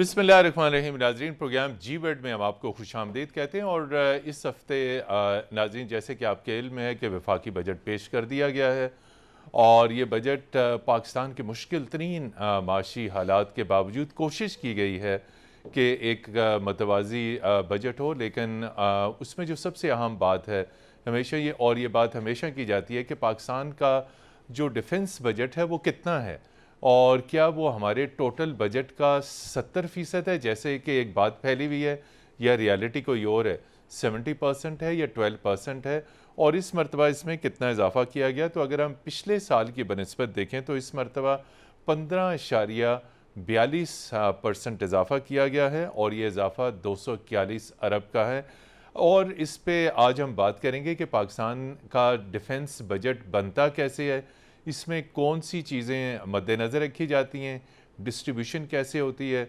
बिस्मिल्लाहिर्रहमानिर्रहीम। नाज़रीन, प्रोग्राम जी वर्ड में हम आपको खुशामदीद कहते हैं। और इस हफ़्ते नाज़रीन, जैसे कि आपके इल्म में है कि वफाकी बजट पेश कर दिया गया है और ये बजट पाकिस्तान के मुश्किल तरीन माशी हालात के बावजूद कोशिश की गई है कि एक मतवाज़ी बजट हो। लेकिन उसमें जो सबसे अहम बात है हमेशा ये बात हमेशा की जाती है कि पाकिस्तान का जो डिफेंस बजट है वो कितना है और क्या वो हमारे टोटल बजट का 70% है, जैसे कि एक बात फैली हुई है, या रियलिटी कोई और है, 70% है या 12% है। और इस मरतबा इसमें कितना इजाफा किया गया, तो अगर हम पिछले साल की बनस्बत देखें तो इस मरतबा 15.42% इजाफा किया गया है और ये इजाफा 241 अरब का है। और इस पे आज हम बात करेंगे कि पाकिस्तान का डिफेंस बजट बनता कैसे है, इसमें कौन सी चीज़ें मद्देनज़र रखी जाती हैं, डिस्ट्रीब्यूशन कैसे होती है।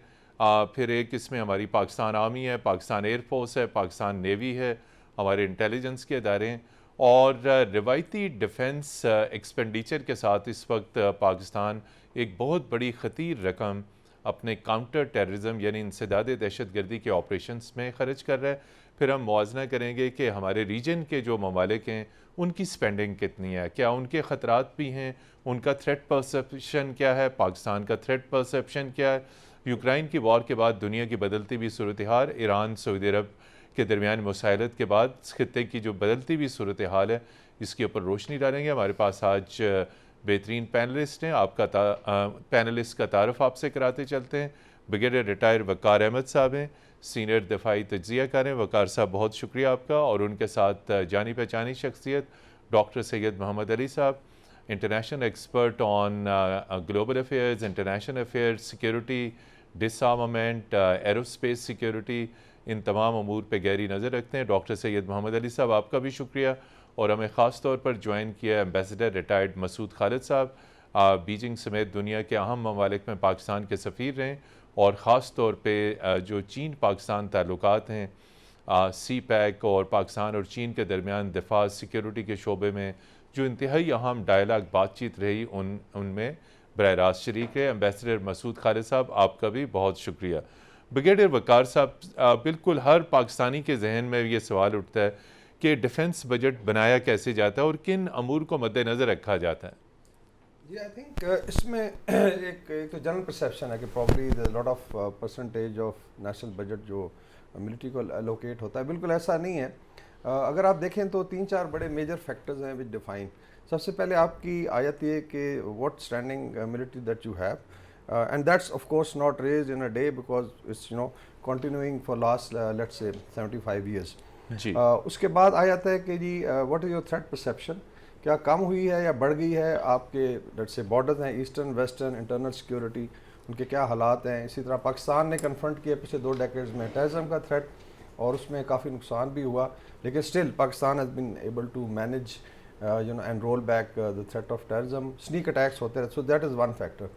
फिर एक इसमें हमारी पाकिस्तान आर्मी है, पाकिस्तान एयरफोर्स है, पाकिस्तान नेवी है, हमारे इंटेलिजेंस के अदारे हैं। और रिवायती डिफेंस एक्सपेंडिचर के साथ इस वक्त पाकिस्तान एक बहुत बड़ी ख़तीर रकम अपने काउंटर टेररिज्म यानी इंसदाद दहशत गर्दी के ऑपरेशंस में ख़र्च कर रहा है। फिर हम मुआजना करेंगे कि हमारे रीजन के जो ममालिक हैं उनकी स्पेंडिंग कितनी है, क्या उनके ख़तरात भी हैं, उनका थ्रेट परसेप्शन क्या है, पाकिस्तान का थ्रेट परसेप्शन क्या है। यूक्रेन की वॉर के बाद दुनिया की बदलती हुई सूरत हाल, ईरान सऊदी अरब के दरमियान मुसाइलत के बाद खित्ते की जो बदलती हुई सूरत हाल है, इसके ऊपर रोशनी डालेंगे। हमारे पास आज बेहतरीन पैनलिस्ट हैं। पैनलिस्ट का तारफ़ आपसे कराते चलते हैं। ब्रिगेडियर रिटायर वक़ार अहमद साहब हैं, सीनियर दफ़ाई तज्ज़िया कार हैं। वक़ार साहब, बहुत शुक्रिया आपका। और उनके साथ जानी पहचानी शख्सियत डॉक्टर सैयद मोहम्मद अली साहब, international expert on global affairs, international affairs, security, disarmament, aerospace security, इन तमाम अमूर पर गहरी नज़र रखते हैं। डॉक्टर सैयद मोहम्मद अली साहब, आपका भी शुक्रिया। और हमें ख़ास तौर पर ज्वाइन किया एम्बेसडर रिटायर्ड मसूद खालिद साहब, बीजिंग समेत दुनिया के अहम ममालिक में पाकिस्तान के सफ़ीर रहे और ख़ास तौर पे जो चीन पाकिस्तान ताल्लुकात हैं, सी पैक और पाकिस्तान और चीन के दरमियान दिफा सिक्योरिटी के शोबे में जो इंतहाई अहम डायलाग बातचीत रही उनमें बरह रास्त शरीक है। एम्बेसडर मसूद खालिद साहब, आपका भी बहुत शुक्रिया। ब्रिगेडियर वक़ार साहब, बिल्कुल हर पाकिस्तानी के जहन में ये सवाल उठता है कि डिफेंस बजट बनाया कैसे जाता है और किन अमूर को मद्देनज़र रखा जाता है। जी, आई थिंक इसमें एक तो जनरल परसेप्शन है कि probably the lot of percentage of national budget जो मिलिट्री को एलोकेट होता है, बिल्कुल ऐसा नहीं है। अगर आप देखें तो 3-4 बड़े मेजर फैक्टर्स हैं विच डिफाइन। सबसे पहले आपकी आयत ये कि what standing military that you have, and that's of course not raised in a day because it's continuing for last let's say 75 years जी। उसके बाद आ जाता है कि जी what is your threat perception, क्या कम हुई है या बढ़ गई है। आपके लेट्स से बॉर्डर्स हैं, ईस्टर्न वेस्टर्न, इंटरनल सिक्योरिटी, उनके क्या हालात हैं। इसी तरह पाकिस्तान ने कन्फ्रंट किया पिछले 2 डेकेड्स में टेररिज्म का थ्रेट और उसमें काफ़ी नुकसान भी हुआ, लेकिन still Pakistan has been able to manage and roll back the threat of terrorism. Sneak attacks होते हैं, so that is one factor.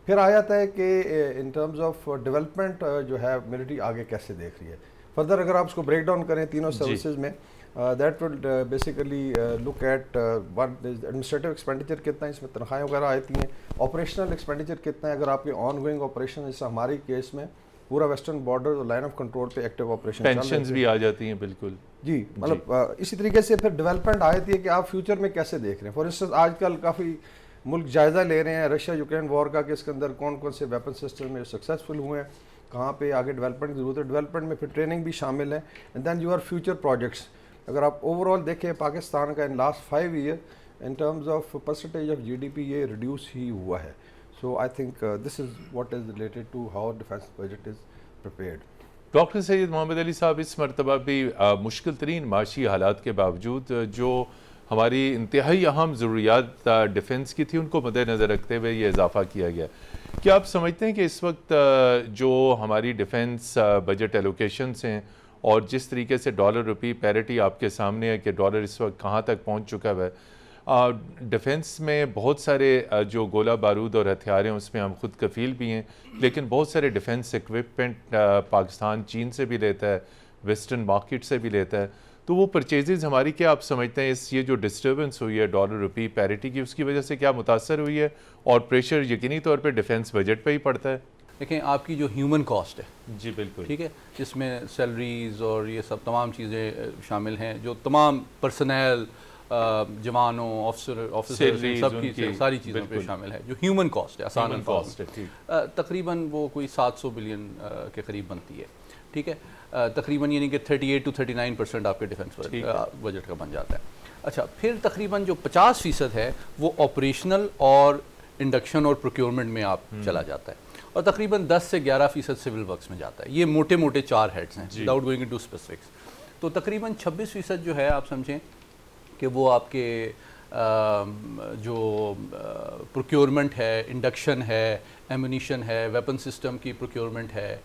फिर आ जाता है कि इन टर्म्स ऑफ डेवलपमेंट जो है मिलिट्री आगे कैसे देख रही है। फर्दर अगर आप उसको ब्रेक डाउन करें तीनों सर्विसेज में, that will basically look at what is administrative expenditure कितना है, इसमें तनख्वाहें वगैरह आती हैं, ऑपरेशनल एक्सपेंडिचर कितना है, अगर आपके ऑन गोइंग ऑपरेशन जैसे हमारी केस में पूरा वेस्टर्न बॉर्डर और लाइन ऑफ कंट्रोल पे एक्टिव ऑपरेशन पेंशन्स भी आ जाती हैं। बिल्कुल जी, मतलब इसी तरीके से फिर डेवलपमेंट आ जाती है कि आप फ्यूचर में कैसे देख रहे हैं। फॉर इंस्टेंस आजकल काफ़ी मुल्क जायज़ा ले रहे हैं रशिया यूक्रेन वॉर का कि इसके अंदर कौन कौन से वेपन सिस्टम में सक्सेसफुल हुए हैं, कहाँ पे आगे डेवलपमेंट की जरूरत है। डेवलपमेंट में फिर ट्रेनिंग भी शामिल है and then your future projects. अगर आप ओवरऑल देखें पाकिस्तान का in last 5 year in terms of percentage of GDP ये रिड्यूस ही हुआ है। So I think this is what is related to how defence budget is prepared. Doctor Syed Mohammad Ali साहब, इस मरतबा भी मुश्किल तरीन माशी हालात के बावजूद जो हमारी इंतहाई अहम ज़रूरियात डिफेंस की थी उनको मद्देनज़र रखते हुए ये इजाफ़ा किया गया। क्या आप समझते हैं कि इस वक्त जो हमारी डिफेंस बजट एलोकेशंस हैं और जिस तरीके से डॉलर रुपी पैरिटी आपके सामने है कि डॉलर इस वक्त कहाँ तक पहुँच चुका है, डिफेंस में बहुत सारे जो गोला बारूद और हथियार हैं उसमें हम खुद कफ़ील भी हैं, लेकिन बहुत सारे डिफेंस इक्विपमेंट पाकिस्तान चीन से भी लेता है, वेस्टर्न मार्केट से भी लेता है। तो वो परचेजेज़ हमारी, क्या आप समझते हैं इस ये जो डिस्टर्बेंस हुई है डॉलर रुपी पैरिटी की, उसकी वजह से क्या मुतासर हुई है और प्रेशर यकीनी तौर पे डिफेंस बजट पे ही पड़ता है? देखें आपकी जो ह्यूमन कॉस्ट है, जी बिल्कुल, ठीक है, जिसमें सैलरीज और ये सब तमाम चीज़ें शामिल हैं, जो तमाम पर्सनल जवानों ऑफिसर्स सैलरीज सब उनकी, की सारी चीज़ों पे बिल्कुल, शामिल है, जो ह्यूमन कॉस्ट है आसान ह्यूमन अल्फाज कॉस्ट है, ठीक, में तकरीबन वो कोई 700 बिलियन के करीब बनती है, ठीक है, तकरीबन यानी कि 38 to 39% आपके डिफेंस बजट का बन जाता है। अच्छा, फिर तकरीबन जो 50% है वो ऑपरेशनल और इंडक्शन और प्रोक्योरमेंट में आप चला जाता है, और तकरीबन 10 से 11% सिविल वर्क्स में जाता है। ये मोटे मोटे 4 हेड्स हैं विदाउट गोइंग इनटू स्पेसिफिक्स। तो तकरीबन 26% जो है आप समझें कि वो आपके जो प्रोक्योरमेंट है, इंडक्शन है, एमुनिशन है, वेपन सिस्टम की प्रोक्योरमेंट है,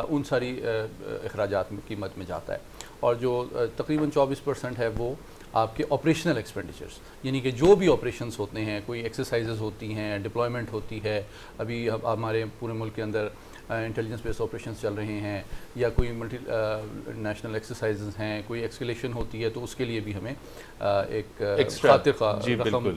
उन सारी अखराजात की मद में जाता है। और जो तकरीबन 24% है वो आपके ऑपरेशनल एक्सपेंडिचर्स, यानी कि जो भी ऑपरेशंस होते हैं, कोई एक्सरसाइजेज होती हैं, डिप्लॉयमेंट होती है, अभी हमारे पूरे मुल्क के अंदर इंटेलिजेंस बेस्ड ऑपरेशंस चल रहे हैं, या कोई मल्टी नेशनल एक्सरसाइजेज हैं, कोई एक्सकेलेशन होती है, तो उसके लिए भी हमें एक खातिर रकम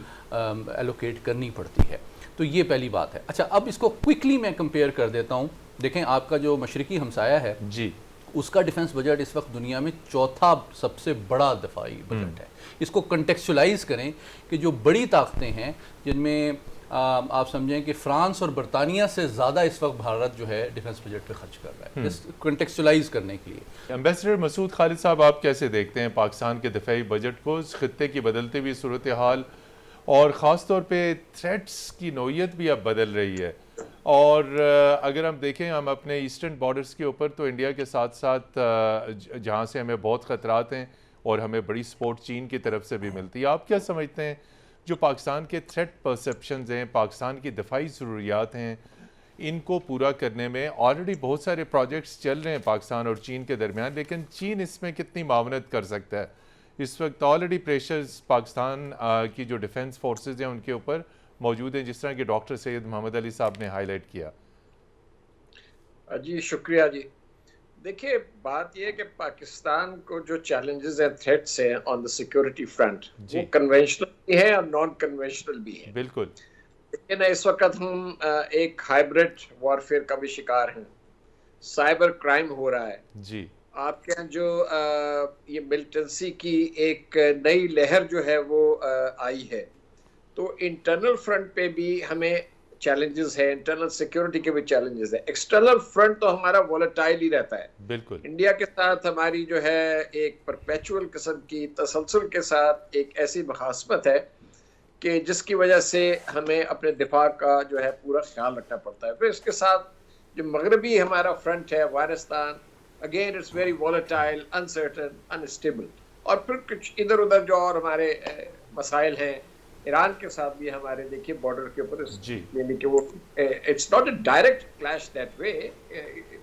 एलोकेट करनी पड़ती है। तो ये पहली बात है। अच्छा, अब इसको क्विकली मैं कंपेयर कर देता हूँ। देखें, आपका जो मशरकी हमसाया है जी, उसका डिफेंस बजट इस वक्त दुनिया में चौथा सबसे बड़ा दफाई बजट है। इसको कंटेक्चुलाइज करें कि जो बड़ी ताकतें हैं, जिनमें आप समझें कि फ्रांस और बरतानिया से ज़्यादा इस वक्त भारत जो है डिफेंस बजट पे खर्च कर रहा है, इस कंटेक्चुलाइज करने के लिए। एम्बेसडर मसूद खालिद साहब, आप कैसे देखते हैं पाकिस्तान के दिफाई बजट को, इस खित्ते की बदलती हुई सूरत हाल, और ख़ास तौर पे थ्रेट्स की नौयत भी अब बदल रही है, और अगर हम देखें हम अपने ईस्टर्न बॉर्डर्स के ऊपर, तो इंडिया के साथ साथ जहाँ से हमें बहुत ख़तरात हैं और हमें बड़ी सपोर्ट चीन की तरफ से भी मिलती है, आप क्या समझते हैं जो पाकिस्तान के थ्रेट परसेप्शंस हैं, पाकिस्तान की दफाई ज़रूरियात हैं, इनको पूरा करने में ऑलरेडी बहुत सारे प्रोजेक्ट्स चल रहे हैं पाकिस्तान और चीन के दरमियान, लेकिन चीन इसमें कितनी मावनत कर सकता है? इस वक्त ऑलरेडी प्रेशर्स पाकिस्तान की जो डिफेंस फोर्सेज हैं उनके ऊपर मौजूद हैं, जिस तरह कि डॉक्टर सैयद मोहम्मद अली साहब ने हाईलाइट किया। जी शुक्रिया जी। देखिए, बात यह है कि पाकिस्तान को जो चैलेंजेस हैं, थ्रेट्स हैं ऑन द सिक्योरिटी फ्रंट, वो कन्वेंशनल भी है और नॉन कन्वेंशनल भी है। बिल्कुल, लेकिन इस वक्त हम एक हाइब्रिड वॉरफेयर का भी शिकार हैं। साइबर क्राइम हो रहा है जी, आपके यहाँ जो ये मिलिटेंसी की एक नई लहर जो है वो आई है, तो इंटरनल फ्रंट पे भी हमें चैलेंजेस है, इंटरनल सिक्योरिटी के भी चैलेंजेस है। एक्सटर्नल फ्रंट तो हमारा वॉलेटाइल ही रहता है। बिल्कुल, इंडिया के साथ हमारी जो है एक परपेचुअल किस्म की तसलसल के साथ एक ऐसी मुखासमत है कि जिसकी वजह से हमें अपने दिफा का जो है पूरा ख्याल रखना पड़ता है। फिर इसके साथ जो मगरबी हमारा फ्रंट है, Afghanistan, again it's very volatile, uncertain, unstable. और फिर कुछ इधर उधर जो और हमारे मसाइल हैं, ईरान के साथ भी हमारे देखिए बॉर्डर के ऊपर, यानी कि वो it's not a direct clash that way,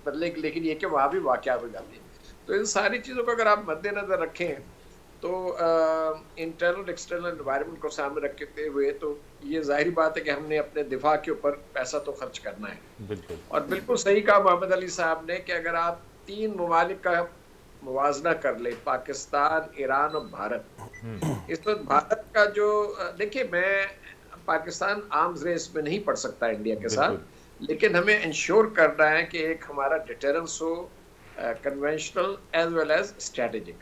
लेकिन ये कि वहाँ भी वाक़यात हो जाती है। तो इन सारी चीज़ों को अगर आप मद्देनजर रखें तो इंटरनल एक्सटर्नल एनवायरनमेंट को सामने रखते हुए, तो ये जाहिर बात है कि हमने अपने दिफा के ऊपर पैसा तो खर्च करना है। बिल्कुल, और बिल्कुल सही कहा मोहम्मद अली साहब ने कि अगर आप 3 ममालिक का मुवाजना कर ले, पाकिस्तान, ईरान और भारत, इस वक्त भारत का जो देखिए, मैं पाकिस्तान आर्म्स रेस में नहीं पड़ सकता इंडिया के साथ, लेकिन हमें इंश्योर करना है कि एक हमारा डिटरेंस हो, conventional as well as strategic.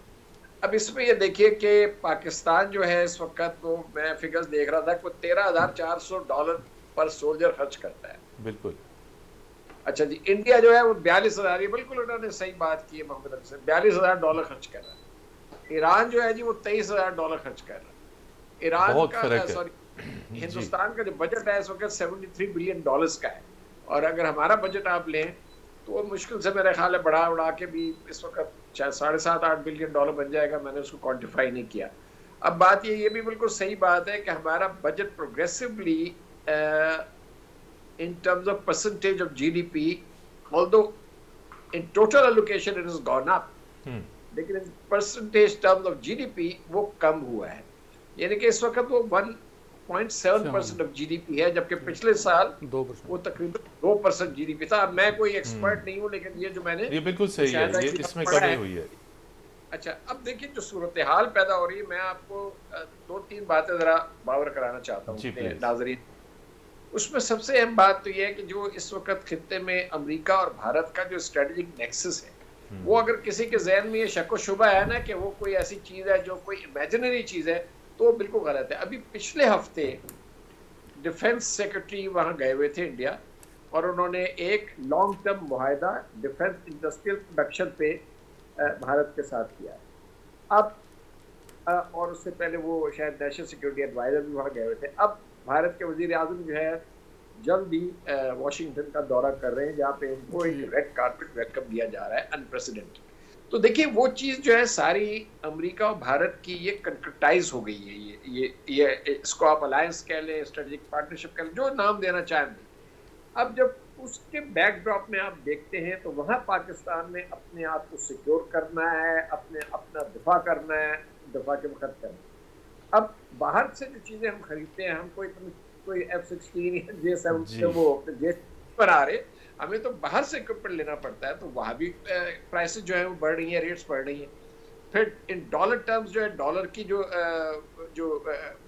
अब इसमें ये देखिए कि पाकिस्तान जो है इस वक्त, वो मैं फिगर्स देख रहा था, वो $13,400 पर सोल्जर खर्च करता है। बिल्कुल, अच्छा जी, इंडिया जो है वो 42,000, बिल्कुल उन्होंने सही बात की है मोहम्मद अली से, $42,000 खर्च कर रहा है। ईरान जो है जी वो $23,000 खर्च कर रहा है। ईरान का सॉरी हिंदुस्तान का जो बजट है इस वक्त $73 बिलियन का है, और अगर हमारा बजट आप लें तो वो मुश्किल से मेरे ख्याल है बढ़ा के भी इस वक्त शायद $7.5-8 बिलियन बन जाएगा। मैंने उसको क्वान्टिफाई नहीं किया। अब बात ये भी बिल्कुल सही बात है कि हमारा budget progressively in terms of percentage of GDP, although in total allocation it has gone up, लेकिन in percentage terms of GDP वो कम हुआ है, यानी कि इस वक्त वो 1.7% of GDP है, जबकि पिछले साल 2% वो तकरीबन 2% GDP था। अब मैं कोई एक्सपर्ट नहीं हूँ, लेकिन ये जो मैंने, ये बिल्कुल सही है, ये इसमें कमी हुई है। अच्छा, अब देखिए जो सूरत हाल पैदा हो रही है, मैं आपको 2-3 बातें जरा बावर कराना चाहता हूँ नाज़रीन। उसमें सबसे अहम बात तो यह है कि जो इस वक्त खित्ते में अमेरिका और भारत का जो स्ट्रेटेजिक नेक्सस है, वो अगर किसी के जहन में ये शक व शुबा है ना कि वो कोई ऐसी चीज है जो कोई इमेजिनरी चीज है, तो वो बिल्कुल गलत है। अभी पिछले हफ्ते डिफेंस सेक्रेटरी वहां गए हुए थे इंडिया, और उन्होंने एक लॉन्ग टर्म मुआहदा डिफेंस इंडस्ट्रियल प्रोडक्शन पे भारत के साथ किया है। अब और उससे पहले वो शायद नेशनल सिक्योरिटी एडवाइजर भी वहाँ गए हुए थे। अब भारत के वजीर आजम जो है जल्द ही वाशिंगटन का दौरा कर रहे हैं, जहाँ पे इनको एक रेड कारपेट वेलकम दिया जा रहा है, अनप्रेसिडेंटेड। तो देखिए वो चीज़ जो है सारी अमेरिका और भारत की ये कंक्रेटाइज हो गई है। ये इसको आप अलायंस कह लें, स्ट्रेटेजिक पार्टनरशिप कह लें, जो नाम देना चाहें। अब जब उसके बैकड्रॉप में आप देखते हैं तो वहाँ पाकिस्तान ने अपने आप को सिक्योर करना है, अपना दिफा करना है, दफा के वक्त करना। अब बाहर से जो चीज़ें हम खरीदते हैं, हम कोई F-16 या J-7 से वो J पर आ रहे, हमें तो बाहर से इक्विपमेंट लेना पड़ता है, तो वहाँ भी प्राइसेस जो है वो बढ़ रही हैं, रेट्स बढ़ रही हैं। फिर इन डॉलर टर्म्स जो है डॉलर की जो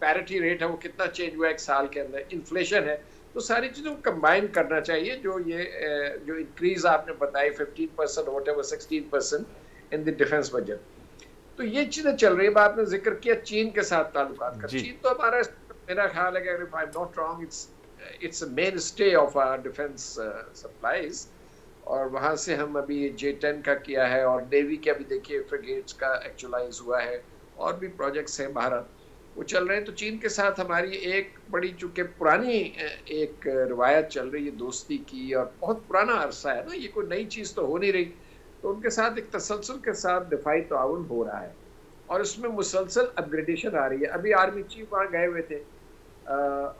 पैरिटी रेट है वो कितना चेंज हुआ है एक साल के अंदर, इन्फ्लेशन है, तो सारी चीज़ों को कंबाइन करना चाहिए। जो इंक्रीज आपने बताई 15% whatever 16% in the defence budget, तो ये चीज़ें चल रही है। आपने जिक्र किया चीन के साथ ताल्लुकात का। चीन तो हमारा, मेरा ख्याल है कि if I am not wrong, it's a mainstay of our defence supplies, और वहाँ से हम अभी J-10 का किया है, और नेवी के अभी देखिए फ्रिगेट्स का एक्चुअलाइज हुआ है, और भी प्रोजेक्ट्स हैं भारत वो चल रहे हैं। तो चीन के साथ हमारी एक बड़ी चूँकि पुरानी एक रवायत चल रही है दोस्ती की, और बहुत पुराना अरसा है ना, ये कोई नई चीज़ तो हो नहीं रही। तो उनके साथ एक तसलसल के साथ दिफाई ताउन हो रहा है, और इसमें मुसलसल अपग्रेडेशन आ रही है। अभी आर्मी चीफ वहाँ गए हुए थे,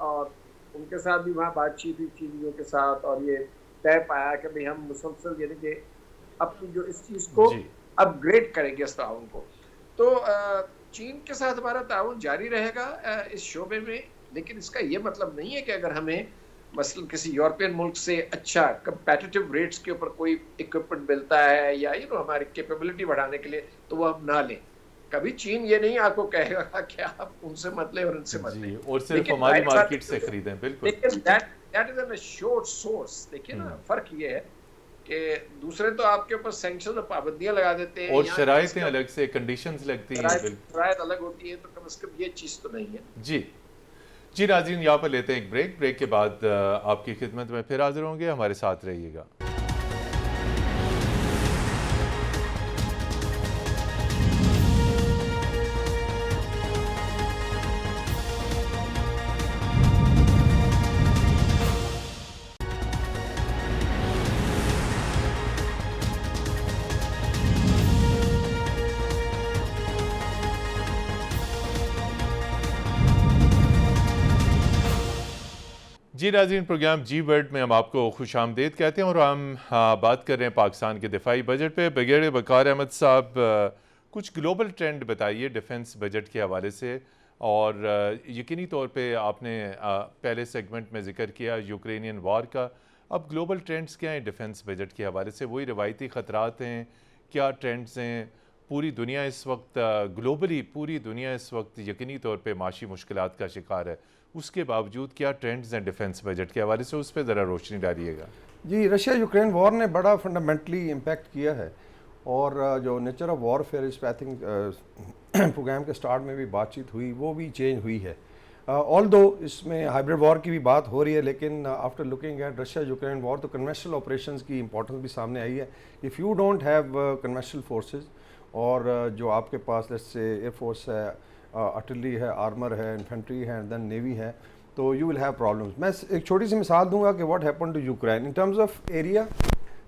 और उनके साथ भी वहाँ बातचीत हुई चीनियों के साथ, और ये तय पाया कि भाई हम मुसलसल यानी कि अपनी जो इस चीज़ को अपग्रेड करेंगे इस ताउन को। तो चीन के साथ हमारा ताउन जारी रहेगा इस शोबे में, लेकिन इसका ये मतलब नहीं है कि अगर हमें मसलन किसी यूरोपियन मुल्क से अच्छा कंपेटिटिव रेट्स के ऊपर कोई इक्विपमेंट मिलता है या हमारी कैपेबिलिटी बढ़ाने के लिए, तो वो हम ना लें। कभी चीन ये नहीं आपको कहेगा कि आप उनसे मत लें और उनसे मत लें, और सिर्फ हमारी मार्केट से खरीदें। बिल्कुल, लेकिन that is an assured source. देखिए ना, फर्क ये है कि दूसरे तो आपके ऊपर सैंक्शन और पाबंदियां लगा देते हैं, और शराइतें अलग से, कंडीशंस लगती हैं, शराइत अलग होती है, तो कम से कम ये चीज़ तो नहीं है। जी नाज़रीन, यहाँ पर लेते हैं एक ब्रेक के बाद आपकी खिदमत में फिर हाजिर होंगे, हमारे साथ रहिएगा। जी नाज़रीन, प्रोग्राम जी वर्ल्ड में हम आपको खुश आमदीद कहते हैं, और हम बात कर रहे हैं पाकिस्तान के दिफाई बजट पे। ब्रिगेडियर वक़ार अहमद साहब, कुछ ग्लोबल ट्रेंड बताइए डिफेंस बजट के हवाले से, और यकीनी तौर पे आपने पहले सेगमेंट में ज़िक्र किया यूक्रेनियन वार का। अब ग्लोबल ट्रेंड्स क्या हैं डिफेंस बजट के हवाले से? वही रवायती ख़तरात हैं, क्या ट्रेंड्स हैं? पूरी दुनिया इस वक्त ग्लोबली पूरी दुनिया इस वक्त यकीनी तौर पे माशी मुश्किलात का शिकार है, उसके बावजूद क्या ट्रेंड्स हैं डिफेंस बजट के हवाले से? उस पर ज़रा रोशनी डालिएगा। जी, रशिया यूक्रेन वॉर ने बड़ा फंडामेंटली इम्पैक्ट किया है, और जो नेचर ऑफ वॉरफेयर इस पर आई थिंक प्रोग्राम के स्टार्ट में भी बातचीत हुई, वो भी चेंज हुई है। ऑल्दो इसमें हाइब्रिड वॉर की भी बात हो रही है, लेकिन after looking at Russia Ukraine war तो कन्वेंशनल ऑपरेशंस की इंपॉर्टेंस भी सामने आई है। If you don't have conventional forces, और जो आपके पास लेट्स से एयरफोर्स है, आर्टिलरी है, आर्मर है, इन्फेंट्री है, एंड देन नेवी है, तो यू विल हैव प्रॉब्लम्स। मैं एक छोटी सी मिसाल दूंगा कि what happened to Ukraine in terms of area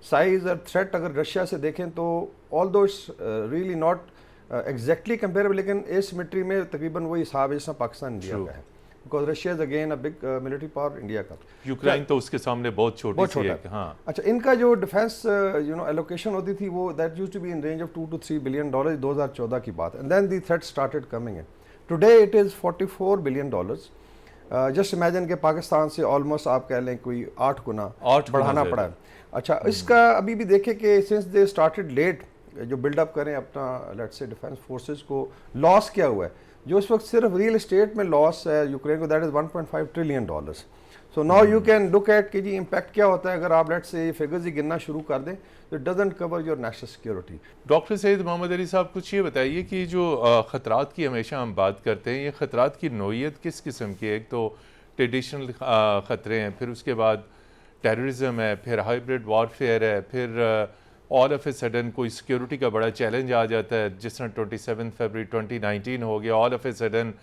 size और थ्रेट। अगर रशिया से देखें तो although it's really not exactly comparable, लेकिन एसिमेट्री में तकरीबन वही हिसाब है जिसना पाकिस्तान इंडिया का है, because Russia is again a big military power India का। यूक्रेन तो उसके सामने बहुत छोटा है। हाँ, अच्छा, इनका जो डिफेंस एलोकेशन होती थी वो that used to be in range of $2 to 3 billion, 2014 की बात, and then the threat started coming in. Today it is $44 billion। Just imagine के पाकिस्तान से ऑलमोस्ट आप कह लें कोई 8 गुना बढ़ाना पड़ा है। अच्छा, इसका अभी भी देखें कि सिंस दे स्टार्टेड लेट जो बिल्डअप करें अपना लेट्स से डिफेंस फोर्सेस को, लॉस क्या हुआ है जो इस वक्त सिर्फ रियल एस्टेट में लॉस है यूक्रेन को, that is $1.5 trillion। So now you can look at कि जी इम्पैक्ट क्या होता है अगर आप लेट्स से फिगर्स ही गिनना शुरू कर दें तो it doesn't cover your national security. Doctor Syed Mohammad Ali साहब, कुछ ये बताइए कि जो ख़तरात की हमेशा हम बात करते हैं, ये ख़तरात की नौइयत किस किस्म की है? एक तो ट्रेडिशनल ख़तरे हैं, फिर उसके बाद टेररिज्म है, फिर हाइब्रिड वॉरफेयर है, फिर ऑल ऑफ ए सडन कोई सिक्योरिटी का बड़ा चैलेंज आ जाता है, जिस तरह 27 फरवरी 2019 हो गया, ऑल ऑफ ए सडन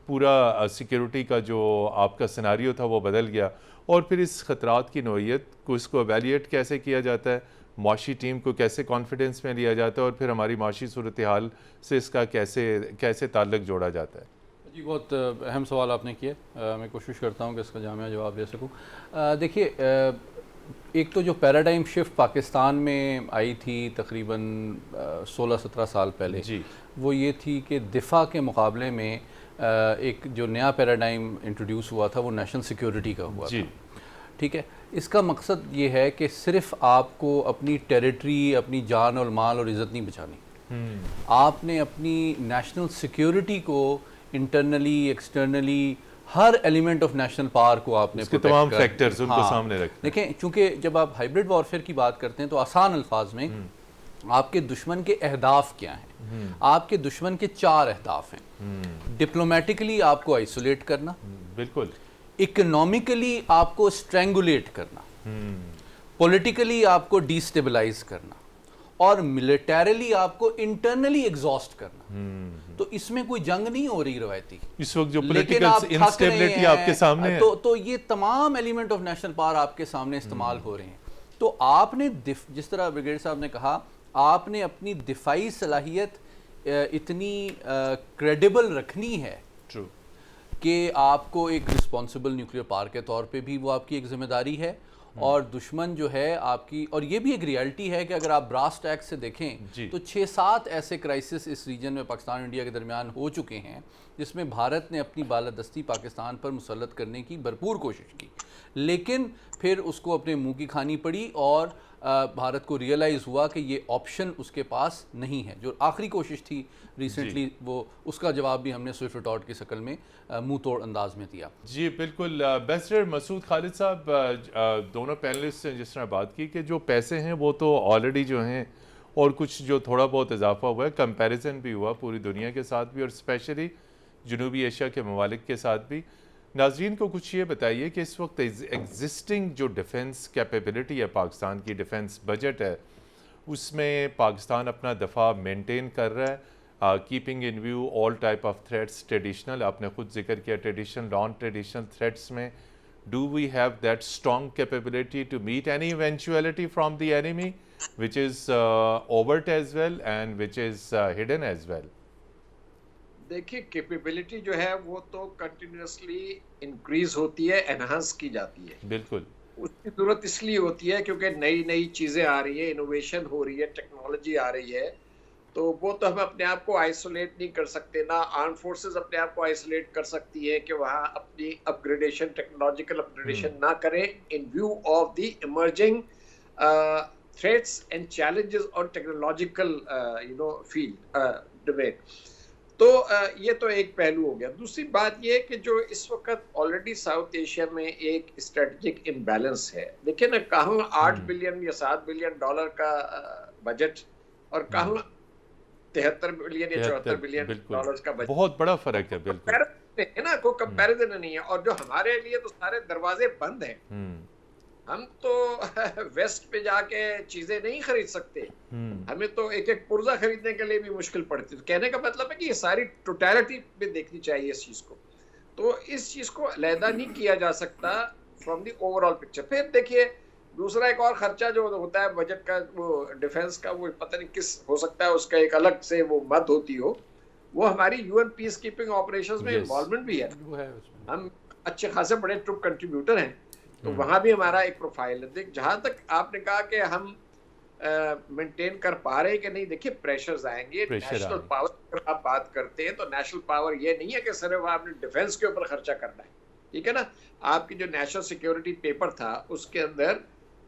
पूरा सिक्योरिटी का जो आपका सिनारियो था वो बदल गया। और फिर इस ख़तरात की नौइयत को, इसको एवेल्यूएट कैसे किया जाता है, माशी टीम को कैसे कॉन्फिडेंस में लिया जाता है, और फिर हमारी माशी सूरत हाल से इसका कैसे ताल्लुक़ जोड़ा जाता है? जी, बहुत अहम सवाल आपने किया। मैं कोशिश करता हूँ कि इसका जामिया जवाब दे सकूँ। देखिए, एक तो जो पैराडाइम शिफ्ट पाकिस्तान में आई थी तकरीबन 16-17 साल पहले जी, वो ये थी कि दिफा के मुकाबले में एक जो नया पैराडाइम इंट्रोड्यूस हुआ था वो नेशनल सिक्योरिटी का हुआ जी, था। ठीक है, इसका मकसद ये है कि सिर्फ आपको अपनी टेरिटरी, अपनी जान और माल और इज़्ज़त नहीं बचानी, आपने अपनी नेशनल सिक्योरिटी को internally, externally, her element of national power को आपने इसके protect तमाम कर- फैक्टर्स उनको हाँ, सामने रखते हैं। देखें, चूंकि जब आप हाइब्रिड वॉरफेयर की बात करते हैं तो आसान अल्फाज में आपके दुश्मन के अहदाफ क्या हैं। आपके दुश्मन के 4 अहदाफ हैं। डिप्लोमेटिकली आपको आइसोलेट करना, बिल्कुल, इकोनॉमिकली आपको स्ट्रेंगुलेट करना, पॉलिटिकली आपको डिस्टेबलाइज करना, और मिलिटरीली आपको इंटरनली एग्जॉस्ट करना। तो इसमें कोई जंग नहीं हो रही रवायती, इस वक्त जो लेकिन आप पॉलिटिकल थक रहे इंस्टेबिलिटी हैं, आपके सामने है। तो ये तमाम एलिमेंट ऑफ नेशनल पावर आपके सामने इस्तेमाल हो रहे हैं। तो आपने जिस तरह ब्रिगेडियर साहब ने कहा, आपने अपनी दिफाई सलाहियत इतनी क्रेडिबल रखनी है ट्रू, कि आपको एक रिस्पॉन्सिबल न्यूक्लियर पावर के तौर पे भी वो आपकी एक जिम्मेदारी है, और दुश्मन जो है आपकी, और ये भी एक रियलिटी है कि अगर आप ब्रास टैग से देखें तो 6-7 ऐसे क्राइसिस इस रीजन में पाकिस्तान और इंडिया के दरमियान हो चुके हैं जिसमें भारत ने अपनी बालादस्ती पाकिस्तान पर मुसल्लत करने की भरपूर कोशिश की, लेकिन फिर उसको अपने मुंह की खानी पड़ी, और भारत को रियलाइज़ हुआ कि ये ऑप्शन उसके पास नहीं है। जो आखिरी कोशिश थी रिसेंटली, वो उसका जवाब भी हमने स्विफ्ट रिटॉर्ट की शक्ल में मुंह तोड़ अंदाज में दिया। जी बिल्कुल। बैरिस्टर मसूद खालिद साहब, दोनों पैनलिस्ट ने जिस तरह बात की कि जो पैसे हैं वो तो ऑलरेडी जो हैं, और कुछ जो थोड़ा बहुत इजाफा हुआ है, कंपैरिजन भी हुआ पूरी दुनिया के साथ भी, और स्पेशली जनूबी एशिया के ममालिक के साथ भी। नाज़रीन को कुछ ये बताइए कि इस वक्त एग्जिस्टिंग जो डिफेंस कैपेबिलिटी है, पाकिस्तान की डिफेंस बजट है, उसमें पाकिस्तान अपना दफा मेंटेन कर रहा है, keeping in view all type of threats, traditional, आपने खुद जिक्र किया ट्रेडिशनल, नॉन ट्रेडिशनल थ्रेट्स में do we have that strong capability to meet any eventuality from the enemy which is overt as well and which is hidden as well? देखिए, capability जो है वो तो कंटिन्यूसली इंक्रीज होती है, enhance की जाती है। बिल्कुल, उसकी जरूरत इसलिए होती है क्योंकि नई नई चीजें आ रही है, इनोवेशन हो रही है, टेक्नोलॉजी आ रही है, तो वो तो हम अपने आप को आइसोलेट नहीं कर सकते। ना आर्म फोर्सेस अपने आप को आइसोलेट कर सकती है कि वहाँ अपनी अपग्रेडेशन, टेक्नोलॉजिकल अपग्रेडेशन ना करें इन view of the emerging threats and challenges on technological field domain. तो ये तो एक पहलू हो गया। दूसरी बात ये है कि जो इस वक्त ऑलरेडी साउथ एशिया में एक स्ट्रेटजिक इम्बैलेंस है। देखिए ना, कहाँ 8 बिलियन या 7 बिलियन डॉलर का बजट और कहाँ 73 बिलियन या 74 बिलियन डॉलर का बजट, बहुत बड़ा फर्क है। बिल्कुल है ना, कोई कंपैरिजन नहीं है। और जो हमारे लिए तो सारे दरवाजे बंद हैं, हम तो वेस्ट पे जाके चीजें नहीं खरीद सकते, हमें तो एक एक पुर्जा खरीदने के लिए भी मुश्किल पड़ती है। तो कहने का मतलब है कि ये सारी टोटलिटी में देखनी चाहिए इस चीज को, तो इस चीज को अलहदा नहीं किया जा सकता फ्रॉम दी ओवरऑल पिक्चर। फिर देखिए, दूसरा एक और खर्चा जो होता है बजट का, वो डिफेंस का, वो पता नहीं किस हो सकता है, उसका एक अलग से वो मद होती हो, वो हमारी यूएन पीस कीपिंग ऑपरेशंस में इन्वॉल्वमेंट भी है। हम अच्छे खासे बड़े ट्रुप कंट्रीब्यूटर हैं, तो वहां भी हमारा एक प्रोफाइल है। देख, जहां तक आपने कहा कि हम मेंटेन कर पा रहे हैं कि नहीं, देखिए प्रेशर्स आएंगे। नेशनल पावर अगर आप बात करते हैं तो नेशनल पावर ये नहीं है कि सिर्फ आपने डिफेंस के ऊपर खर्चा करना है, ठीक है ना। आपकी जो नेशनल सिक्योरिटी पेपर था उसके अंदर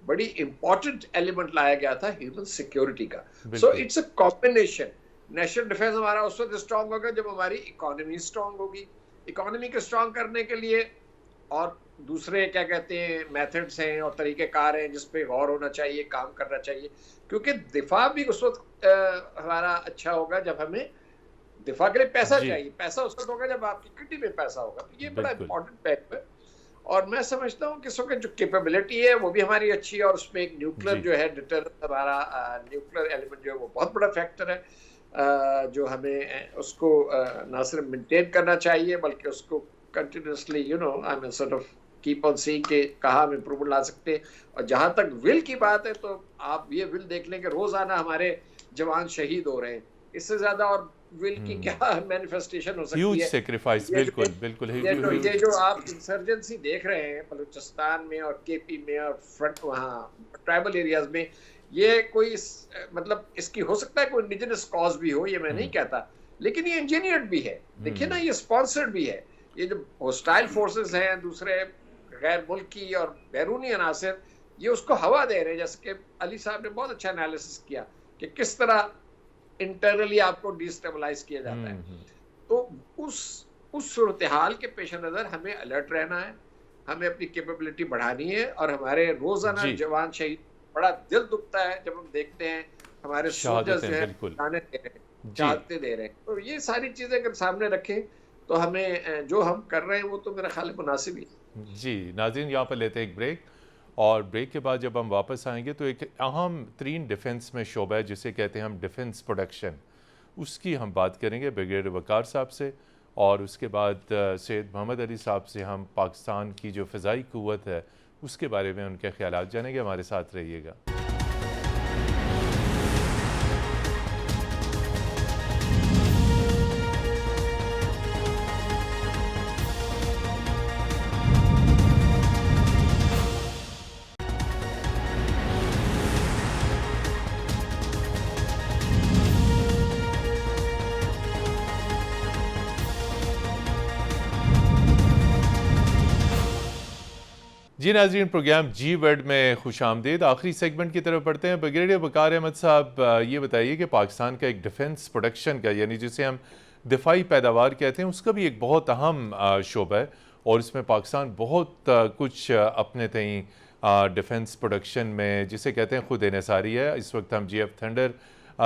बड़ी इंपॉर्टेंट एलिमेंट लाया गया था ह्यूमन सिक्योरिटी का। So it's a combination. National defence हमारा उस वक्त स्ट्रांग होगा जब हमारी इकोनॉमी स्ट्रांग होगी। इकोनॉमी को स्ट्रांग करने के लिए और दूसरे क्या कहते हैं मेथड्स हैं और तरीक़ेकार हैं जिस पे गौर होना चाहिए, काम करना चाहिए, क्योंकि दिफा भी उस वक्त हमारा अच्छा होगा जब हमें दिफा के लिए पैसा जी चाहिए। पैसा उस वक्त होगा जब आपकी किटी में पैसा होगा। तो ये बड़ा बिल्कुल इंपॉर्टेंट फैक्ट है। और मैं समझता हूँ कि इस वक्त जो कैपेबिलिटी है वो भी हमारी अच्छी है, और उसमें एक न्यूक्लियर जी जो है डिटरेंस, हमारा न्यूक्लियर एलिमेंट जो है वो बहुत बड़ा फैक्टर है, जो हमें उसको ना सिर्फ मेंटेन करना चाहिए बल्कि उसको continuously I mean sort of keep on seeing के कहाँ हम इम्प्रूवमेंट ला सकते हैं। और जहाँ तक विल की बात है तो आप ये विल देख लें कि रोजाना हमारे जवान शहीद हो रहे हैं। इससे ज्यादा और विल की क्या मैनिफेस्टेशन हो सकती ह्यूज है। सेक्रीफाइस, ये जो बिल्कुल बिल्कुल ये huge। जो आप इंसर्जेंसी देख रहे हैं बलूचिस्तान में और केपी में और फ्रंट वहाँ ट्राइबल एरियाज में, ये कोई मतलब इसकी हो सकता है कोई इंडिजिनस कॉज भी हो, ये मैं नहीं कहता, लेकिन ये इंजीनियर्ड भी है। देखिए ना, ये स्पॉन्सर्ड भी है। ये जो होस्टाइल फोर्सेस हैं, दूसरे गैर मुल्की और बैरूनी अनासर, ये उसको हवा दे रहे हैं। जैसे कि अली साहब ने बहुत अच्छा एनालिसिस किया कि किस तरह इंटरनली आपको डिस्टेबलाइज किया जाता है। तो उस सूरत हाल के पेश नज़र हमें अलर्ट रहना है, हमें अपनी कैपेबिलिटी बढ़ानी है, और हमारे रोजाना जी जवान शहीद, बड़ा दिल दुखता है जब हम देखते हैं हमारे सोल्जर्स जो है बिल्कुल जाने दे रहे हैं, जी शहादतें दे रहे हैं। तो ये सारी चीजें अगर सामने रखें तो हमें जो हम कर रहे हैं वो तो मेरा ख्याल है मुनासिब ही है। जी। नाज़रीन, यहाँ पर लेते हैं एक ब्रेक, और ब्रेक के बाद जब हम वापस आएंगे तो एक अहम तरीन डिफेंस में शोबा है जिसे कहते हैं हम डिफेंस प्रोडक्शन, उसकी हम बात करेंगे ब्रिगेडियर वकार साहब से, और उसके बाद सैयद मोहम्मद अली साहब से हम पाकिस्तान की जो फ़िज़ाई क़ुव्वत है उसके बारे में उनके ख्यालात जानेंगे। हमारे साथ रहिएगा। जी नाज़रीन, प्रोग्राम जी वर्ल्ड में खुश आमदीद। आखिरी सेगमेंट की तरफ पढ़ते हैं। ब्रिगेडियर वकार अहमद साहब, ये बताइए कि पाकिस्तान का एक डिफेंस प्रोडक्शन का, यानी जिसे हम दिफाई पैदावार कहते हैं, उसका भी एक बहुत अहम शोबा है, और इसमें पाकिस्तान बहुत कुछ अपने तई डिफेंस प्रोडक्शन में जिसे कहते हैं खुद इन्हिसारी है। इस वक्त हम GF थंडर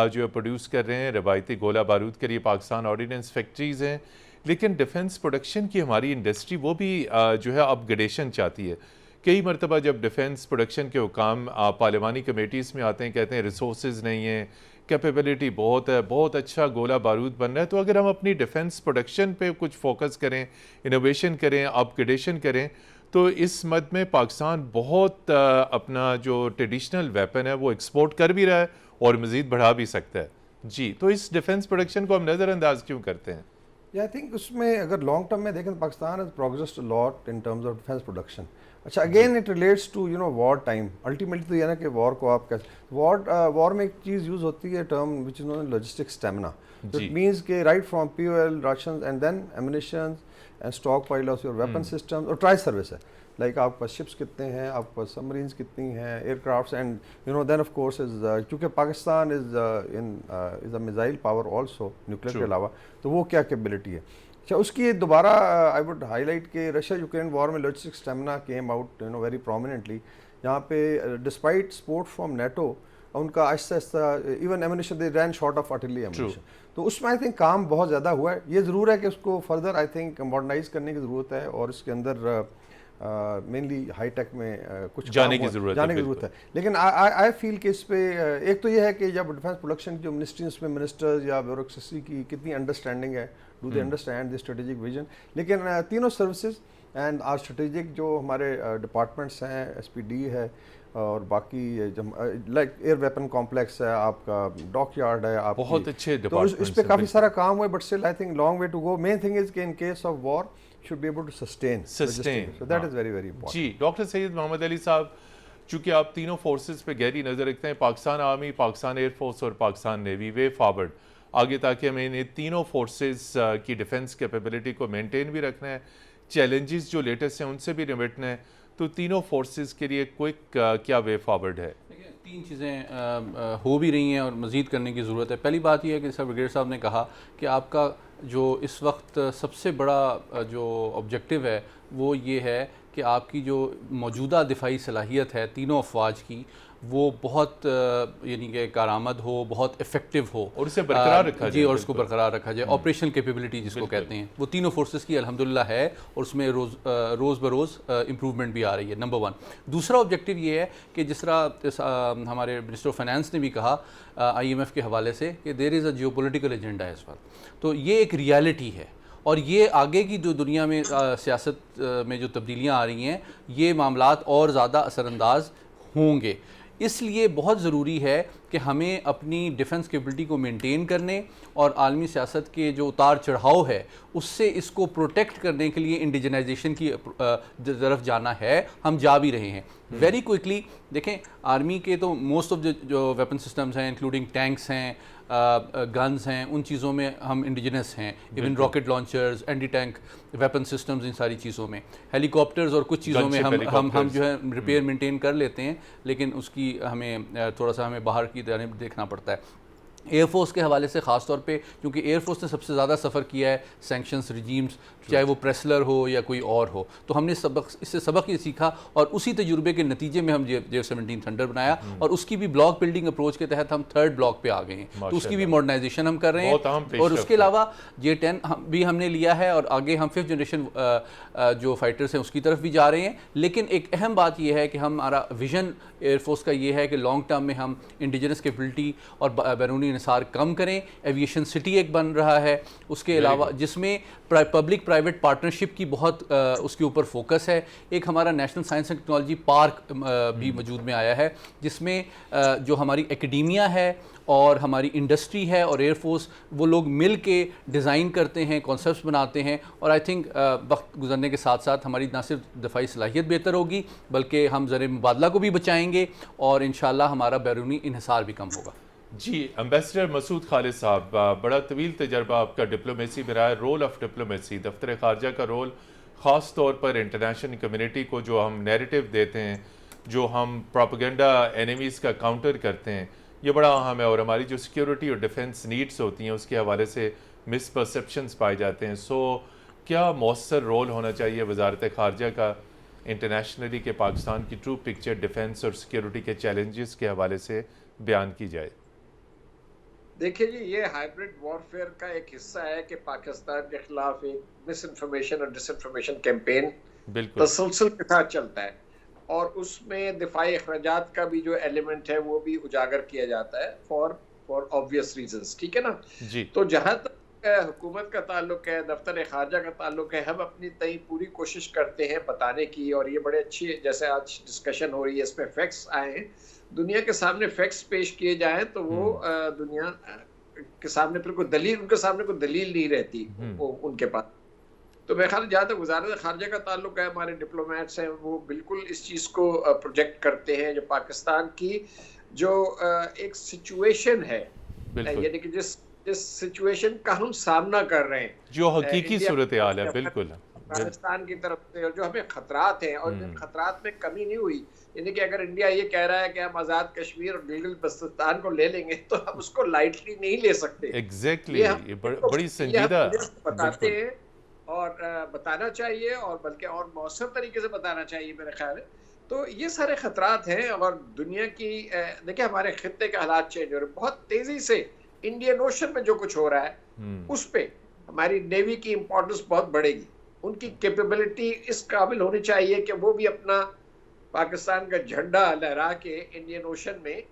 जो है प्रोड्यूस कर रहे हैं, रवायती गोला बारूद के लिए पाकिस्तान ऑर्डिनेंस फैक्ट्रीज़ हैं, लेकिन डिफेंस प्रोडक्शन की हमारी इंडस्ट्री वो भी जो है अपग्रेडेशन चाहती है। कई मरतबा जब डिफेंस प्रोडक्शन के हुकाम पार्लिमानी कमेटीज़ में आते हैं, कहते हैं रिसोर्सेज नहीं हैं, कैपेबिलिटी बहुत है, बहुत अच्छा गोला बारूद बन रहा है। तो अगर हम अपनी डिफेंस प्रोडक्शन पे कुछ फोकस करें, इनोवेशन करें, अपग्रेडेशन करें, तो इस मद में पाकिस्तान बहुत अपना जो ट्रेडिशनल वेपन है वो एक्सपोर्ट कर भी रहा है और मज़ीद बढ़ा भी सकता है। जी, तो इस डिफेंस प्रोडक्शन को हम नज़रअंदाज क्यों करते हैं? आई थिंक उसमें अगर लॉन्ग टर्म में देखें तो Pakistan has progressed a lot in terms of defence production. अच्छा, again it relates to war time. Ultimately तो ये ना कि वॉर को आप कैसे, वॉर में एक चीज़ यूज़ होती है term which is known logistic stamina. So it means कि right from fuel, rations and then ammunition and stockpile of your weapon systems और ट्राई सर्विस है। लाइक आपके पास शिप्स कितने हैं, आपके पास सबमरीन्स कितनी हैं, aircrafts, and then of course is क्योंकि Pakistan is a missile power also nuclear के अलावा, तो वो क्या कैपेबिलिटी है। अच्छा, उसकी दोबारा आई वुड हाईलाइट कि रशिया यूक्रेन वॉर में logistic stamina came out very prominently. यहाँ पे डिस्पाइट सपोर्ट फ्रॉम नेटो उनका आहिस्ता आहिस्ता even ammunition they ran short of artillery ammunition, तो उसमें आई थिंक काम बहुत ज़्यादा हुआ है। ये ज़रूर है कि उसको फर्दर आई थिंक मॉडर्नाइज करने की ज़रूरत है, और इसके अंदर मेनली हाई टेक में कुछ जाने की ज़रूरत है। लेकिन आई फील कि इस पे एक तो ये है कि जब डिफेंस प्रोडक्शन की जो मिनिस्ट्री, उसमें मिनिस्टर्स या ब्यूरोक्रेसी की कितनी अंडरस्टैंडिंग है, do they understand the strategic vision. लेकिन तीनों सर्विसेज एंड आर स्ट्रेटेजिक जो हमारे डिपार्टमेंट्स हैं, SPD है और बाकी लाइक एयर वेपन कॉम्प्लेक्स है, आपका डॉक यार्ड है, आप बहुत अच्छे तो इस पे काफ़ी सारा काम हुआ है, but still I think long way to go. Main thing is कि in case of war should be able to sustain. So that is very very important. जी, डॉक्टर सैयद मोहम्मद अली साहब, चूँकि आप तीनों फोर्सेस पे गहरी नज़र रखते हैं, पाकिस्तान आर्मी, पाकिस्तान एयरफोर्स और पाकिस्तान नेवी, वे फॉरवर्ड आगे, ताकि हमें इन तीनों फोर्सेस की डिफेंस कैपेबिलिटी को मेंटेन भी रखना है, चैलेंजेस जो लेटेस्ट हैं उनसे भी निपटना है, तो तीनों फोर्सेस के लिए क्विक क्या वे फॉरवर्ड है? तीन चीज़ें हो भी रही हैं और मज़ीद करने की ज़रूरत है। पहली बात यह है कि जैसा ब्रिगेडियर साहब ने कहा कि आपका जो इस वक्त सबसे बड़ा जो ऑब्जेक्टिव है वो ये है कि आपकी जो मौजूदा दिफाई सलाहियत है तीनों अफवाज की, वो बहुत यानी कि कारामद हो, बहुत इफेक्टिव हो और उसे बरकरार रखा जी, जाए। और उसको बरकरार रखा जाए। ऑपरेशनल कैपेबिलिटी जिसको कहते हैं, वो तीनों फोर्सेस की अल्हम्दुलिल्लाह है और उसमें रोज़ बरोज़ इम्प्रूवमेंट भी आ रही है, नंबर 1। दूसरा ऑब्जेक्टिव ये है कि जिस तरह हमारे मिनिस्टर ऑफ फाइनेंस ने भी कहा IMF के हवाले से कि there is a geopolitical agenda इस वक्त, तो ये एक रियलिटी है और ये आगे की जो दुनिया में सियासत में जो तब्दीलियाँ आ रही हैं, ये मामलात और ज़्यादा असरअंदाज होंगे। इसलिए बहुत ज़रूरी है कि हमें अपनी डिफेंस कैपेबिलिटी को मेंटेन करने और आलमी सियासत के जो उतार चढ़ाव है उससे इसको प्रोटेक्ट करने के लिए इंडिजनाइजेशन की तरफ जाना है। हम जा भी रहे हैं वेरी क्विकली। देखें, आर्मी के तो मोस्ट ऑफ जो वेपन सिस्टम्स हैं, इंक्लूडिंग टैंक्स हैं, गन्स हैं, उन चीज़ों में हम इंडिजिनस हैं। Even rocket launchers, anti tank weapon systems, इन सारी चीज़ों में, हेलीकॉप्टर्स और कुछ चीज़ों में हम जो है रिपेयर मेंटेन कर लेते हैं, लेकिन उसकी हमें थोड़ा सा हमें बाहर की तरफ देखना पड़ता है। एयरफोर्स के हवाले से ख़ास तौर पे, क्योंकि एयरफोर्स ने सबसे ज़्यादा सफ़र किया है सैंक्शंस रिजीम्स, चाहे वो प्रेसलर हो या कोई और हो, तो हमने इससे सबक ये सीखा और उसी तजुर्बे के नतीजे में हम J-17 थंडर बनाया और उसकी भी ब्लॉक बिल्डिंग अप्रोच के तहत हम 3rd ब्लॉक पे आ गए हैं, तो उसकी भी मॉडर्नाइजेशन हम कर रहे हैं। और उसके अलावा J-10 भी हमने लिया है और आगे हम 5th जनरेशन जो फाइटर्स हैं उसकी तरफ भी जा रहे हैं। लेकिन एक अहम बात यह है कि हमारा विजन एयरफोर्स का ये है कि लॉन्ग टर्म में हम इंडिजिनस कैपेबिलिटी और बैरूनी निसार कम करें। एविएशन सिटी एक बन रहा है, उसके अलावा जिसमें पब्लिक प्राइवेट पार्टनरशिप की बहुत उसके ऊपर फोकस है। एक हमारा national science and technology park भी वजूद में आया है, जिसमें जो हमारी एकेडेमिया है और हमारी इंडस्ट्री है और एयरफोर्स, वो लोग मिल के डिज़ाइन करते हैं, कॉन्सेप्ट्स बनाते हैं। और आई थिंक वक्त गुजरने के साथ साथ हमारी ना सिर्फ दफाई सलाहियत बेहतर होगी, बल्कि हम ज़र मुबादला को भी बचाएंगे और इंशाल्लाह हमारा बैरूनी इन्हिसार भी कम होगा। जी, एम्बेसडर मसूद खालिद साहब, बड़ा तवील तजर्बा आपका डिप्लोमेसी में रहा है। रोल ऑफ डिप्लोमेसी, दफ्तर खारजा का रोल ख़ास तौर पर इंटरनेशनल कम्युनिटी को जो हम नैरेटिव देते हैं, जो हम प्रोपेगेंडा एनिमीज़ का काउंटर करते हैं, ये बड़ा अहम है। और हमारी जो सिक्योरिटी और डिफेंस नीड्स होती हैं उसके हवाले से मिसपरसेप्शंस पाए जाते हैं। सो क्या मौसर रोल होना चाहिए वजारत खारजा का इंटरनेशनली के पाकिस्तान की ट्रू पिक्चर डिफेंस और सिक्योरिटी के चैलेंजेस के हवाले से बयान की जाए? देखिए जी, ये हाइब्रिड वॉरफेयर का एक हिस्सा है कि पाकिस्तान के खिलाफ एक मिस इन्फॉर्मेशन और डिसइन्फॉर्मेशन कैंपेन तसलसल के साथ चलता है और उसमें दिफाई अखराजात का भी जो एलिमेंट है वो भी उजागर किया जाता है फॉर ऑब्वियस रीजंस, ठीक है ना जी। तो जहाँ तक हुकूमत का ताल्लुक है, दफ्तर खारजा का ताल्लुक है, हम अपनी तई पूरी कोशिश करते हैं बताने की। और ये बड़े अच्छी, जैसे आज डिस्कशन हो रही है, इसमें फैक्ट्स आए हैं, दुनिया के सामने फैक्ट्स पेश किए जाएं तो वो दुनिया के सामने फिर कोई दलील, उनके सामने कोई दलील नहीं रहती वो उनके पास। तो मेरे ख्याल जहाँ तक वजारत खारजा का ताल्लुक है, हमारे डिप्लोमेट्स हैं वो बिल्कुल इस चीज़ को प्रोजेक्ट करते हैं, जो पाकिस्तान की जो एक सिचुएशन है, यानी कि जिस सिचुएशन का हम सामना कर रहे हैं, जो हकीकी सूरत हाल है, बिल्कुल पाकिस्तान की तरफ से, और जो हमें खतरात हैं और इन खतरात में कमी नहीं हुई। यानी कि अगर इंडिया ये कह रहा है कि हम आज़ाद कश्मीर और गिलगित बल्तिस्तान को ले लेंगे तो हम उसको लाइटली नहीं ले सकते। एग्जैक्टली, ये बड़ी संजीदा बताते हैं और बताना चाहिए, और बल्कि और मौसम तरीके से बताना चाहिए मेरे ख्याल है। तो ये सारे खतरात हैं और दुनिया की देखिए हमारे खित्ते के हालात चेंज हो रहे हैं बहुत तेजी से। इंडियन ओशन में जो कुछ हो रहा है उस पे हमारी नेवी की इंपॉर्टेंस बहुत बढ़ेगी। उनकी कैपेबिलिटी इस काबिल होनी चाहिए कि वो भी अपना पाकिस्तान का झंडा लहरा के इंडियन ओशन में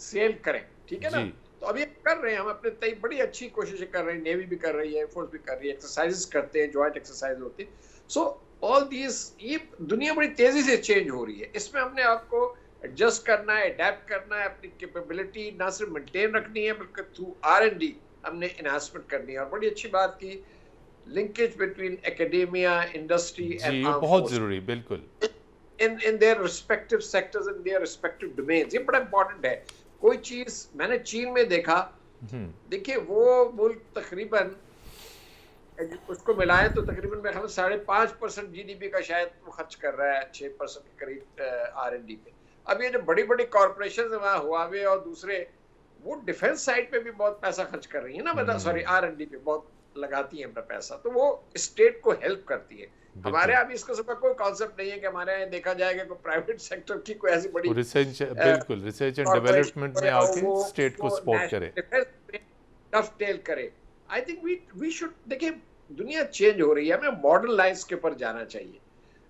सेल करें, ठीक है ना। तो अभी कर रहे हैं हम अपने तय, बड़ी अच्छी कोशिशें कर रहे हैं, नेवी भी कर रही है, एयरफोर्स भी कर रही है, एक्सरसाइजेस करते हैं, जॉइंट एक्सरसाइज होती है। सो ऑल दीज, ये दुनिया बड़ी तेजी से चेंज हो रही है, इसमें हमने आपको एडजस्ट करना है, अडेप्ट करना है, अपनी कैपेबिलिटी ना सिर्फ मेंटेन रखनी है बल्कि थ्रू R&D हमने एनहांसमेंट करनी है। और बड़ी अच्छी बात की linkage between academia, industry and बहुत जरूरी, बिल्कुल in their respective sectors, in their respective domains, ये बड़ा इंपॉर्टेंट है। कोई चीज मैंने चीन में देखा, देखिए वो मुल्क तकरीबन उसको मिलाए तो तकरीबन मेरे ख्याल 5.5% GDP का शायद वो खर्च कर रहा है, 6% के करीब R&D पे। अब ये जो बड़ी बड़ी कॉर्पोरेशन है वहाँ हुआवे और दूसरे, वो डिफेंस साइड पे भी बहुत पैसा खर्च कर रही है ना, मतलब सॉरी R&D पे बहुत लगाती हैं अपना पैसा, तो वो स्टेट को हेल्प करती है। हमारे यहाँ भी इसको सब कोई कॉन्सेप्ट नहीं है कि हमारे यहाँ देखा जाएगा कोई प्राइवेट सेक्टर की कोई ऐसी बड़ी रिसर्च, बिल्कुल रिसर्च एंड डेवलपमेंट में आके स्टेट को सपोर्ट करे, टफ टेल करे। आई थिंक वी शुड, देखिए दुनिया चेंज हो रही है, हमें मॉडर्न लाइफ के ऊपर जाना चाहिए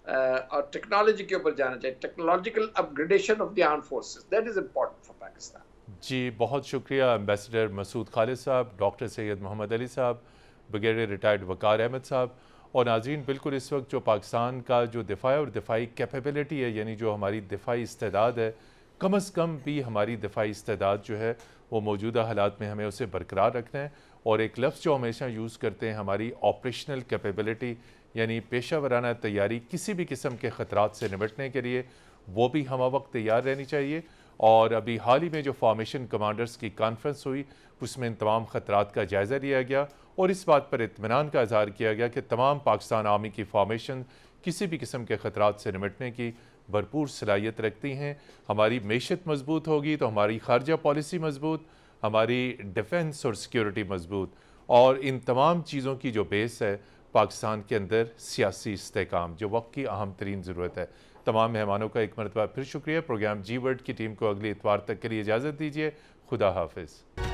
और टेक्नोलॉजी के ऊपर जाना चाहिए, technological upgradation of the armed forces, that is important for Pakistan. जी बहुत शुक्रिया एम्बेसडर मसूद खालिद साहब, डॉक्टर सैयद मोहम्मद अली साहब, ब्रिगेडियर रिटायर्ड वकार अहमद साहब। और नाज़रीन, बिल्कुल इस वक्त जो पाकिस्तान का जो दिफाई और दिफाई कैपेबिलिटी है, यानी जो हमारी दिफाई इस्तेदाद है, कम अज़ कम भी हमारी दिफाई इस्तेदाद जो है वो मौजूदा हालात में हमें उसे बरकरार रखना है। और एक लफ्ज़ जो हमेशा यूज़ करते हैं, हमारी ऑपरेशनल कैपेबिलिटी, यानी पेशा वराना तैयारी किसी भी किस्म के ख़तरात से निपटने के लिए, वो भी हम वक्त तैयार रहनी चाहिए। और अभी हाल ही में जो फॉर्मेशन कमांडर्स की कॉन्फ्रेंस हुई, उसमें इन तमाम ख़तरात का जायज़ा लिया गया और इस बात पर इत्मीनान का इज़हार किया गया कि तमाम पाकिस्तान आर्मी की फॉर्मेशन किसी भी किस्म के ख़तरात से निपटने की भरपूर सलाहियत रखती हैं। हमारी मैशत मजबूत होगी तो हमारी खारजा पॉलिसी मजबूत, हमारी डिफेंस और सिक्योरिटी मजबूत, और इन तमाम चीज़ों की जो बेस है पाकिस्तान के अंदर सियासी इस्तेहकाम, जो वक्त की अहम तरीन ज़रूरत है। तमाम मेहमानों का एक मरतबा फिर शुक्रिया। प्रोग्राम जी वर्ल्ड की टीम को अगले इतवार तक के लिए इजाज़त दीजिए। खुदा हाफिज़।